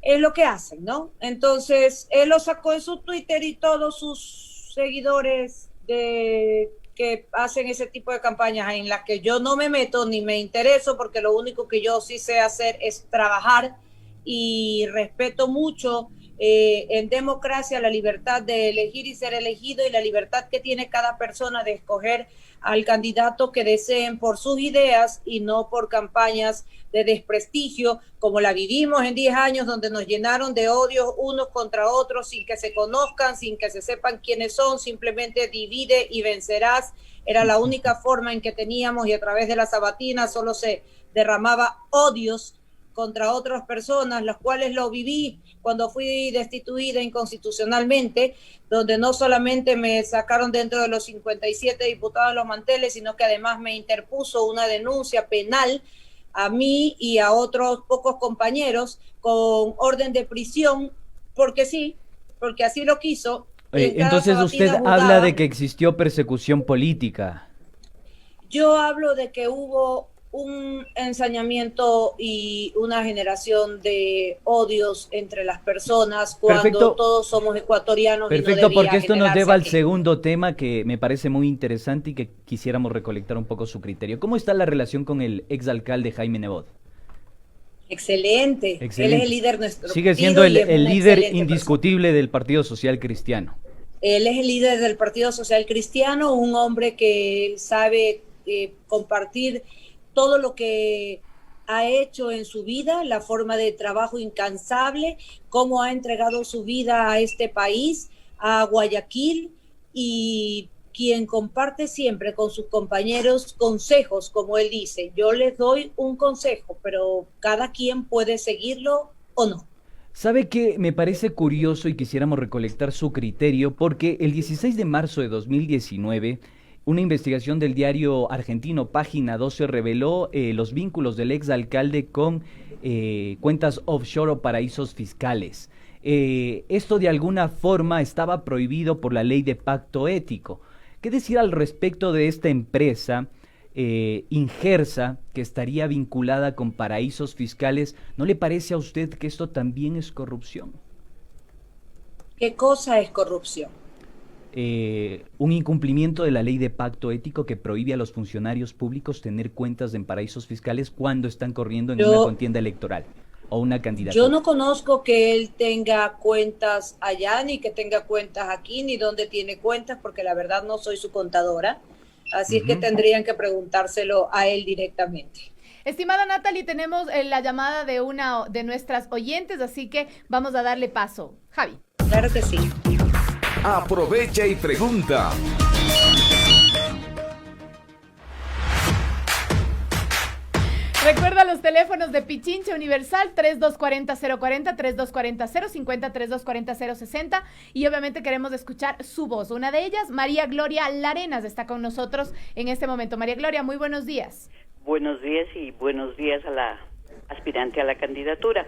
es lo que hacen, ¿no? Entonces, él lo sacó en su Twitter y todos sus seguidores que hacen ese tipo de campañas en las que yo no me meto ni me intereso porque lo único que yo sí sé hacer es trabajar y respeto mucho en democracia la libertad de elegir y ser elegido y la libertad que tiene cada persona de escoger al candidato que deseen por sus ideas y no por campañas de desprestigio como la vivimos en 10 años donde nos llenaron de odios unos contra otros sin que se conozcan, sin que se sepan quiénes son, simplemente divide y vencerás. Era la única forma en que teníamos y a través de la sabatina solo se derramaba odios contra otras personas, las cuales lo viví cuando fui destituida inconstitucionalmente, donde no solamente me sacaron dentro de los 57 diputados de los manteles, sino que además me interpuso una denuncia penal a mí y a otros pocos compañeros con orden de prisión, porque sí, porque así lo quiso. Entonces usted habla de que existió persecución política. Yo hablo de que hubo un ensañamiento y una generación de odios entre las personas cuando Perfecto. todos somos ecuatorianos. Perfecto, y no debería porque esto nos lleva al generarse segundo tema que me parece muy interesante y que quisiéramos recolectar un poco su criterio. ¿Cómo está la relación con el exalcalde Jaime Nebot? Excelente. Excelente. Él es el líder nuestro. Sigue siendo el líder excelente indiscutible del Partido Social Cristiano. Él es el líder del Partido Social Cristiano, un hombre que sabe compartir todo lo que ha hecho en su vida, la forma de trabajo incansable, cómo ha entregado su vida a este país, a Guayaquil, y quien comparte siempre con sus compañeros consejos, como él dice. Yo les doy un consejo, pero cada quien puede seguirlo o no. ¿Sabe qué? Me parece curioso y quisiéramos recolectar su criterio porque el 16 de marzo de 2019, una investigación del diario argentino Página 12 reveló los vínculos del exalcalde con cuentas offshore o paraísos fiscales. Esto de alguna forma estaba prohibido por la ley de pacto ético. ¿Qué decir al respecto de esta empresa Ingersa que estaría vinculada con paraísos fiscales? ¿No le parece a usted que esto también es corrupción? ¿Qué cosa es corrupción? Un incumplimiento de la ley de pacto ético que prohíbe a los funcionarios públicos tener cuentas en paraísos fiscales cuando están corriendo en una contienda electoral o una candidatura. Yo no conozco que él tenga cuentas allá, ni que tenga cuentas aquí, ni dónde tiene cuentas, porque la verdad no soy su contadora. Así es que tendrían que preguntárselo a él directamente. Estimada Natalie, tenemos la llamada de una de nuestras oyentes, así que vamos a darle paso. Javi. Claro que sí. Aprovecha y pregunta. Recuerda los teléfonos de Pichincha Universal 3240-040, 3240-050, 3240-060 y obviamente queremos escuchar su voz. Una de ellas, María Gloria Larenas, está con nosotros en este momento. María Gloria, muy buenos días. Buenos días y buenos días a la aspirante a la candidatura.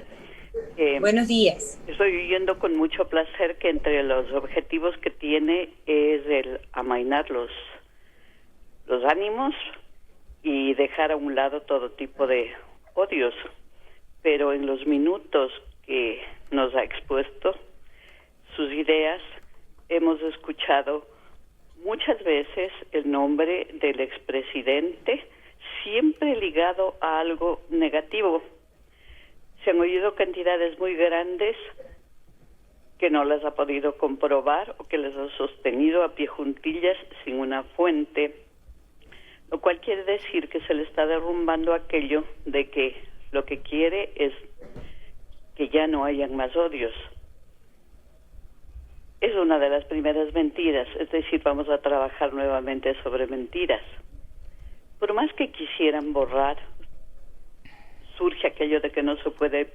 Buenos días. Estoy oyendo con mucho placer que entre los objetivos que tiene es el amainar los ánimos y dejar a un lado todo tipo de odios. Pero en los minutos que nos ha expuesto sus ideas, hemos escuchado muchas veces el nombre del expresidente, siempre ligado a algo negativo. Se han oído cantidades muy grandes que no las ha podido comprobar o que las ha sostenido a pie juntillas sin una fuente, lo cual quiere decir que se le está derrumbando aquello de que lo que quiere es que ya no hayan más odios. Es una de las primeras mentiras, es decir, vamos a trabajar nuevamente sobre mentiras. Por más que quisieran borrar, surge aquello de que no se puede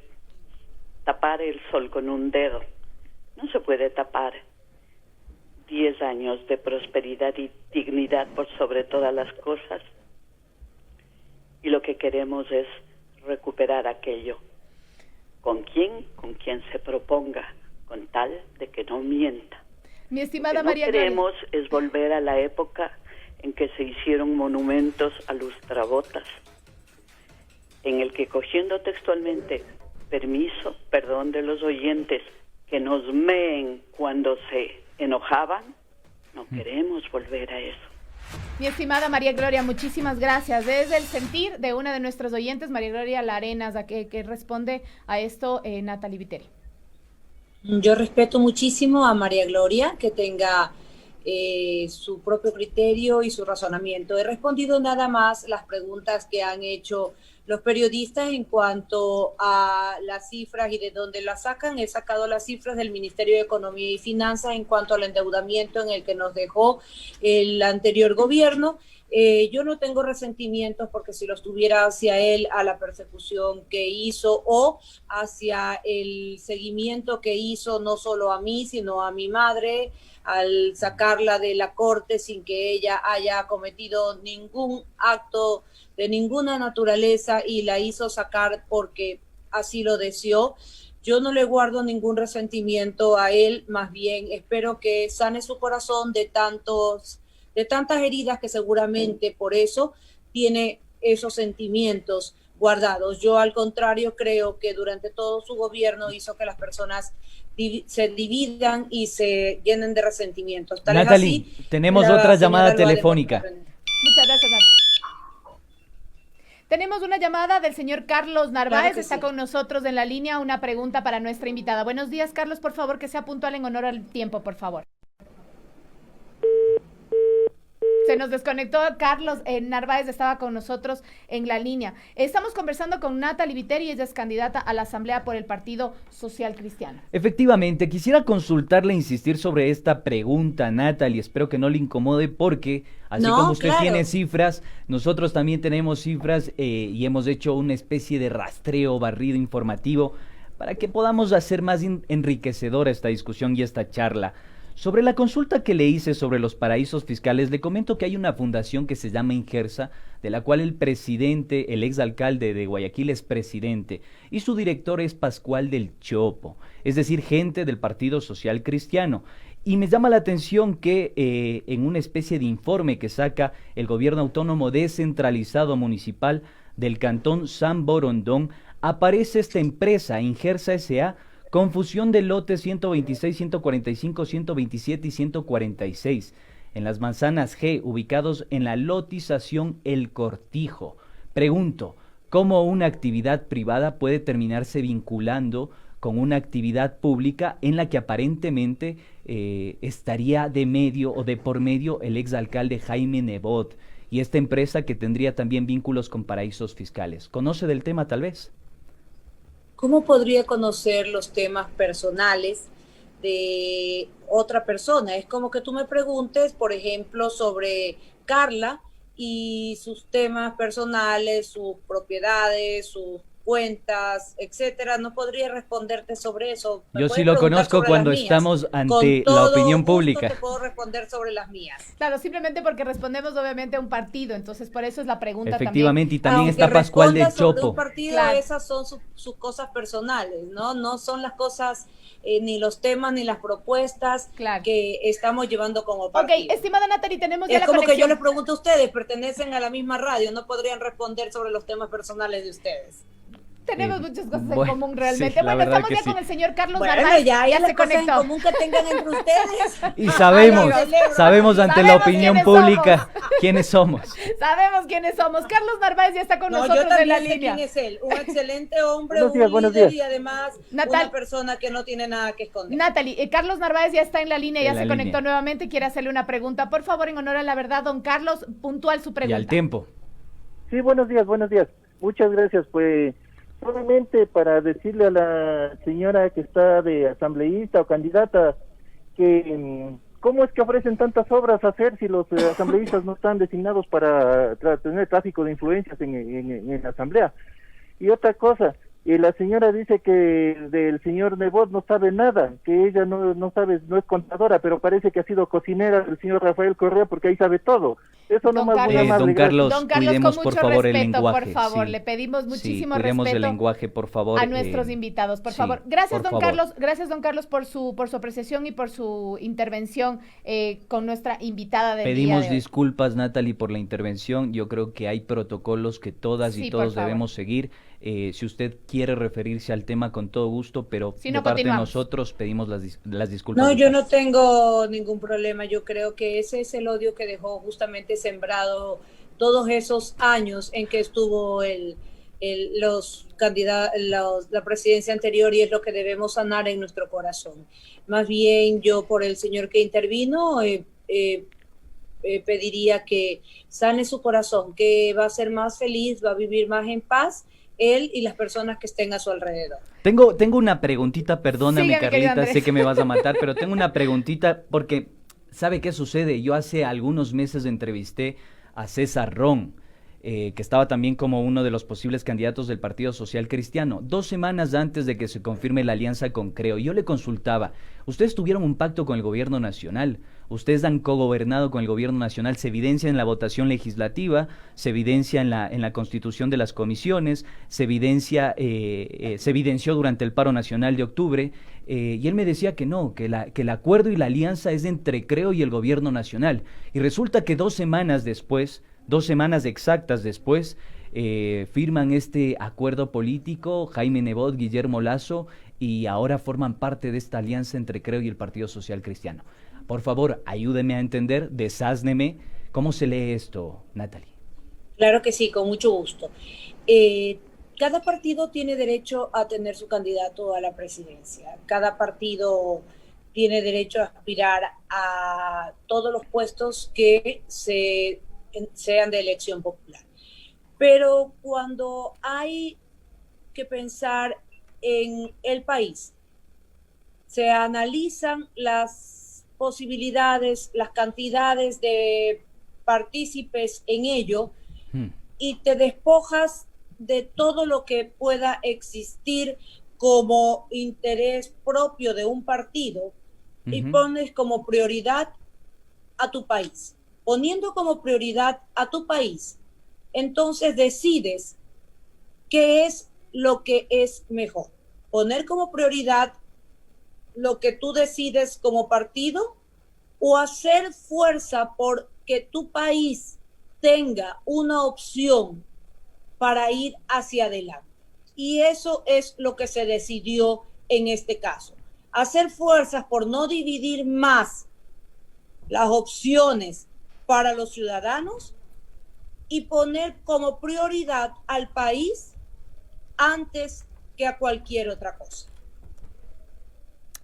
tapar el sol con un dedo. No se puede tapar 10 años de prosperidad y dignidad por sobre todas las cosas. Y lo que queremos es recuperar aquello. ¿Con quién? Con quien se proponga, con tal de que no mienta. Mi estimada Lo que María no Gloria. queremos es volver a la época en que se hicieron monumentos a lustrabotas, en el que, cogiendo textualmente perdón de los oyentes, que nos meen cuando se enojaban, no queremos volver a eso. Mi estimada María Gloria, muchísimas gracias. Es el sentir de una de nuestros oyentes, María Gloria Larenas, que responde a esto, Natalie Viteri. Yo respeto muchísimo a María Gloria, que tenga su propio criterio y su razonamiento. He respondido nada más las preguntas que han hecho los periodistas en cuanto a las cifras y de dónde las sacan. He sacado las cifras del Ministerio de Economía y Finanzas en cuanto al endeudamiento en el que nos dejó el anterior gobierno. Yo no tengo resentimientos porque si los tuviera hacia él, a la persecución que hizo o hacia el seguimiento que hizo no solo a mí, sino a mi madre, al sacarla de la corte sin que ella haya cometido ningún acto de ninguna naturaleza y la hizo sacar porque así lo deseó. Yo no le guardo ningún resentimiento a él, más bien espero que sane su corazón de tantas heridas que seguramente por eso tiene esos sentimientos guardados. Yo al contrario creo que durante todo su gobierno hizo que las personas se dividan y se llenen de resentimientos. Natalie, tenemos otra llamada telefónica. Muchas gracias, Natalie. Tenemos una llamada del señor Carlos Narváez, Claro está sí. con nosotros en la línea, una pregunta para nuestra invitada. Buenos días, Carlos, por favor, que sea puntual en honor al tiempo, por favor. Se nos desconectó Carlos Narváez, estaba con nosotros en la línea. Estamos conversando con Natalie Viteri, ella es candidata a la Asamblea por el Partido Social Cristiano. Efectivamente, quisiera consultarle, insistir sobre esta pregunta, Natalie, espero que no le incomode porque, así No, como usted claro. tiene cifras, nosotros también tenemos cifras y hemos hecho una especie de rastreo, barrido informativo, para que podamos hacer más enriquecedora esta discusión y esta charla. Sobre la consulta que le hice sobre los paraísos fiscales, le comento que hay una fundación que se llama Ingersa, de la cual el presidente, el exalcalde de Guayaquil es presidente, y su director es Pascual del Chopo, es decir, gente del Partido Social Cristiano. Y me llama la atención que en una especie de informe que saca el gobierno autónomo descentralizado municipal del cantón San Borondón, aparece esta empresa, Ingersa S.A., confusión de lotes 126, 145, 127 y 146 en las manzanas G, ubicados en la lotización El Cortijo. Pregunto, ¿cómo una actividad privada puede terminarse vinculando con una actividad pública en la que aparentemente estaría de medio o de por medio el exalcalde Jaime Nebot y esta empresa que tendría también vínculos con paraísos fiscales? ¿Conoce del tema tal vez? ¿Cómo podría conocer los temas personales de otra persona? Es como que tú me preguntes, por ejemplo, sobre Carla y sus temas personales, sus propiedades, sus cuentas, etcétera. No podría responderte sobre eso. Yo sí lo conozco cuando estamos ante la opinión pública. Te puedo responder sobre las mías. Claro, simplemente porque respondemos obviamente a un partido, entonces por eso es la pregunta. Efectivamente, y también Aunque está Pascual del responda sobre Chopo. un partido, Claro. esas son sus cosas personales, ¿no? No son las cosas, ni los temas, ni las propuestas que estamos llevando como partido. Ok, estimada Natalie, tenemos ya Es la como conexión. que yo les pregunto a ustedes, pertenecen a la misma radio, no podrían responder sobre los temas personales de ustedes. Tenemos muchas cosas en bueno, común realmente. sí, la bueno, verdad estamos que ya sí. con el señor Carlos Bueno, Narváez. ya hay se las cosas en conectó. común que tengan entre ustedes. Y sabemos, Ay, celebro. sabemos ante la Sabemos opinión quiénes pública quiénes somos. Sabemos quiénes somos. Carlos Narváez ya está con No, nosotros yo también en la sé línea. quién es él, un excelente hombre, Buenos días, un buenos líder días. y además una persona que no tiene nada que esconder. Natalie, Carlos Narváez ya está en la línea, ya En la se conectó línea. nuevamente y quiere hacerle una pregunta. Por favor, en honor a la verdad, don Carlos, puntual su Y pregunta. al tiempo. Sí, buenos días, buenos días. Muchas gracias. Pues solamente para decirle a la señora que está de asambleísta o candidata que cómo es que ofrecen tantas obras a hacer si los asambleístas no están designados para tener tráfico de influencias en la asamblea. Y otra cosa, la señora dice que del señor Nebot no sabe nada, que ella no sabe, no es contadora, pero parece que ha sido cocinera del señor Rafael Correa porque ahí sabe todo. Eso no más muy amable. Don Carlos, Don Carlos, cuidemos con por mucho favor el respeto, lenguaje. por favor, sí. le pedimos muchísimo sí, cuidemos respeto el lenguaje, por favor. a nuestros invitados, por sí, favor. Gracias, por don favor. Carlos. Gracias, don Carlos, por su apreciación y por su intervención con nuestra invitada del día Pedimos de hoy. disculpas, Natalie, por la intervención. Yo creo que hay protocolos que todas Sí, y por todos favor. debemos seguir. Si usted quiere referirse al tema con todo gusto, pero Si de no, parte de continuamos. nosotros pedimos las disculpas. No, de yo paso. no tengo ningún problema. Yo creo que ese es el odio que dejó justamente sembrado todos esos años en que estuvo los candidatos, la presidencia anterior, y es lo que debemos sanar en nuestro corazón. Más bien yo por el señor que intervino pediría que sane su corazón, que va a ser más feliz, va a vivir más en paz, él y las personas que estén a su alrededor. Tengo una preguntita, perdóname, Sígame, querido Carlita, Andrés. sé que me vas a matar, pero tengo una preguntita porque, ¿sabe qué sucede? Yo hace algunos meses entrevisté a César Ron, que estaba también como uno de los posibles candidatos del Partido Social Cristiano, 2 semanas antes de que se confirme la alianza con Creo. Yo le consultaba, ustedes tuvieron un pacto con el gobierno nacional, ustedes han cogobernado con el gobierno nacional, se evidencia en la votación legislativa, se evidencia en la constitución de las comisiones, se evidenció durante el paro nacional de octubre, y él me decía que no, que el acuerdo y la alianza es entre Creo y el gobierno nacional, y resulta que 2 semanas después, 2 semanas exactas después, firman este acuerdo político Jaime Nebot, Guillermo Lasso, y ahora forman parte de esta alianza entre Creo y el Partido Social Cristiano. Por favor, ayúdeme a entender, desázneme, ¿cómo se lee esto, Natalie? Claro que sí, con mucho gusto. Cada partido tiene derecho a tener su candidato a la presidencia. Cada partido tiene derecho a aspirar a todos los puestos que sean de elección popular. Pero cuando hay que pensar en el país, se analizan las posibilidades, las cantidades de partícipes en ello y te despojas de todo lo que pueda existir como interés propio de un partido y pones como prioridad a tu país. Poniendo como prioridad a tu país, entonces decides qué es lo que es mejor. Poner como prioridad lo que tú decides como partido o hacer fuerza por que tu país tenga una opción para ir hacia adelante. Y eso es lo que se decidió en este caso. Hacer fuerzas por no dividir más las opciones para los ciudadanos y poner como prioridad al país antes que a cualquier otra cosa.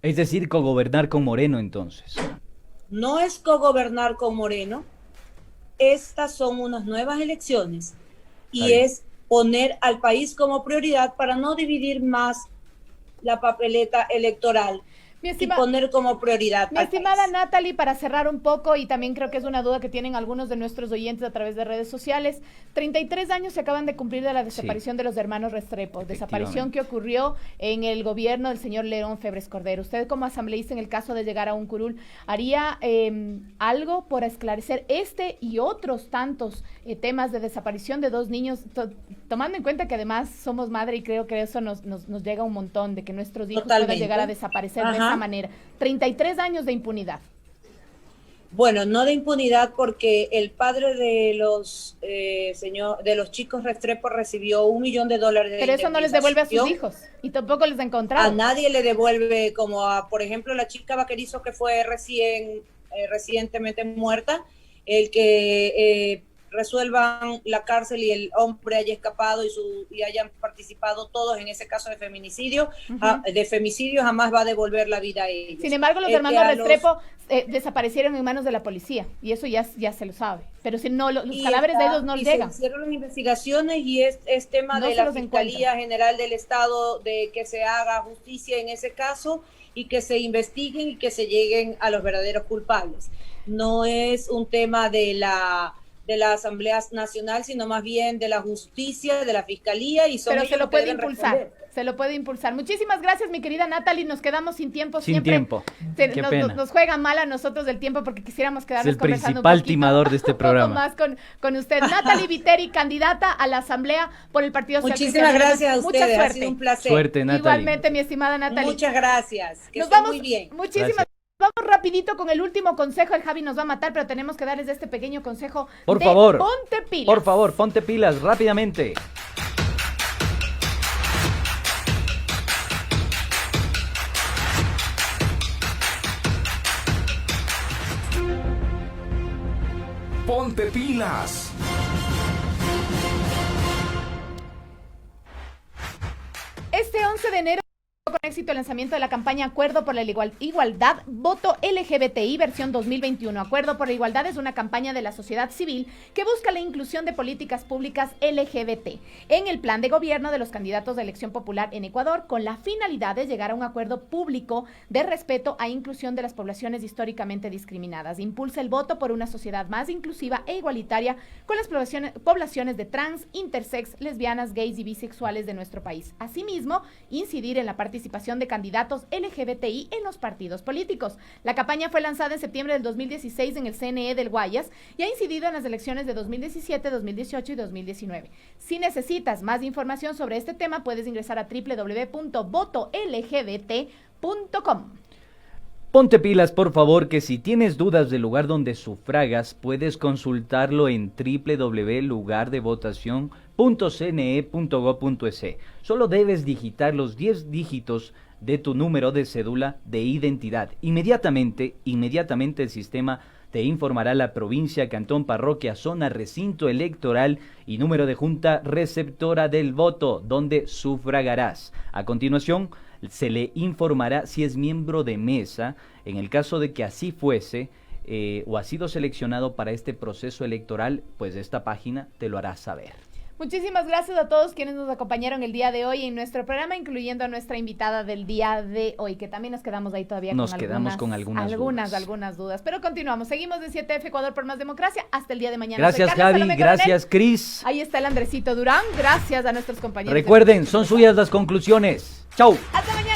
Es decir, cogobernar con Moreno, entonces. No es cogobernar con Moreno, estas son unas nuevas elecciones y es poner al país como prioridad para no dividir más la papeleta electoral. Y poner como prioridad. Mi estimada Natalie, para cerrar un poco, y también creo que es una duda que tienen algunos de nuestros oyentes a través de redes sociales, 33 años se acaban de cumplir de la desaparición de los hermanos Restrepo, desaparición que ocurrió en el gobierno del señor León Febres Cordero. Usted como asambleísta, en el caso de llegar a un curul, ¿haría algo por esclarecer este y otros tantos temas de desaparición de 2 niños, tomando en cuenta que además somos madre y creo que eso nos llega un montón, de que nuestros hijos puedan llegar a desaparecer de esa manera? 33 años de impunidad. Bueno, no de impunidad porque el padre de los de los chicos Restrepo recibió $1 millón de Pero eso no les devuelve a sus hijos y tampoco les ha encontrado. A nadie le devuelve, como a, por ejemplo, la chica Vaquerizo que fue recientemente muerta, el que resuelvan la cárcel y el hombre haya escapado y hayan participado todos en ese caso de feminicidio, de femicidio, jamás va a devolver la vida a ellos. Sin embargo, los hermanos Restrepo desaparecieron en manos de la policía y eso ya se lo sabe. Pero si no, los cadáveres de ellos no llegan. Se hicieron las investigaciones y es tema de la Fiscalía General del Estado de que se haga justicia en ese caso y que se investiguen y que se lleguen a los verdaderos culpables. No es un tema de la Asamblea Nacional, sino más bien de la justicia, de la Fiscalía, y son pero se lo puede impulsar, responder. se lo puede impulsar. Muchísimas gracias, mi querida Natalie, nos quedamos sin tiempo siempre. Sin tiempo, qué pena. Nos juega mal a nosotros del tiempo porque quisiéramos quedarnos conversando un poquito. Es el principal timador de este programa. Un poco más con usted. Natalie Viteri, candidata a la Asamblea por el Partido Social Cristiano. Muchísimas gracias a ustedes, mucha suerte. Ha sido un placer. Suerte, Natalie. Igualmente, mi estimada Natalie. Muchas gracias, que nos estén vamos muy bien. Muchísimas gracias. Vamos rapidito con el último consejo. El Javi nos va a matar, pero tenemos que darles este pequeño consejo. Por favor, ponte pilas. Por favor, ponte pilas rápidamente. Ponte pilas. Este 11 de enero con éxito el lanzamiento de la campaña Acuerdo por la Igualdad, Voto LGBTI versión 2021. Acuerdo por la Igualdad es una campaña de la sociedad civil que busca la inclusión de políticas públicas LGBT en el plan de gobierno de los candidatos de elección popular en Ecuador, con la finalidad de llegar a un acuerdo público de respeto a inclusión de las poblaciones históricamente discriminadas. Impulsa el voto por una sociedad más inclusiva e igualitaria con las poblaciones de trans, intersex, lesbianas, gays y bisexuales de nuestro país. Asimismo, incidir en la participación de candidatos LGBTI en los partidos políticos. La campaña fue lanzada en septiembre del 2016 en el CNE del Guayas y ha incidido en las elecciones de 2017, 2018 y 2019. Si necesitas más información sobre este tema, puedes ingresar a www.votolgbt.com. Ponte pilas, por favor, que si tienes dudas del lugar donde sufragas, puedes consultarlo en www.lugardevotacion.cne.gov.es. Solo debes digitar los 10 dígitos de tu número de cédula de identidad. Inmediatamente el sistema te informará la provincia, cantón, parroquia, zona, recinto electoral y número de junta receptora del voto, donde sufragarás. A continuación, se le informará si es miembro de mesa, en el caso de que así fuese o ha sido seleccionado para este proceso electoral, pues esta página te lo hará saber. Muchísimas gracias a todos quienes nos acompañaron el día de hoy en nuestro programa, incluyendo a nuestra invitada del día de hoy, que también nos quedamos ahí todavía con algunas dudas. Pero continuamos, seguimos de 7F Ecuador por más democracia hasta el día de mañana. Gracias, Javi, gracias, Cris. Ahí está el Andresito Durán, gracias a nuestros compañeros. Recuerden, son suyas las conclusiones. Chau. Hasta mañana.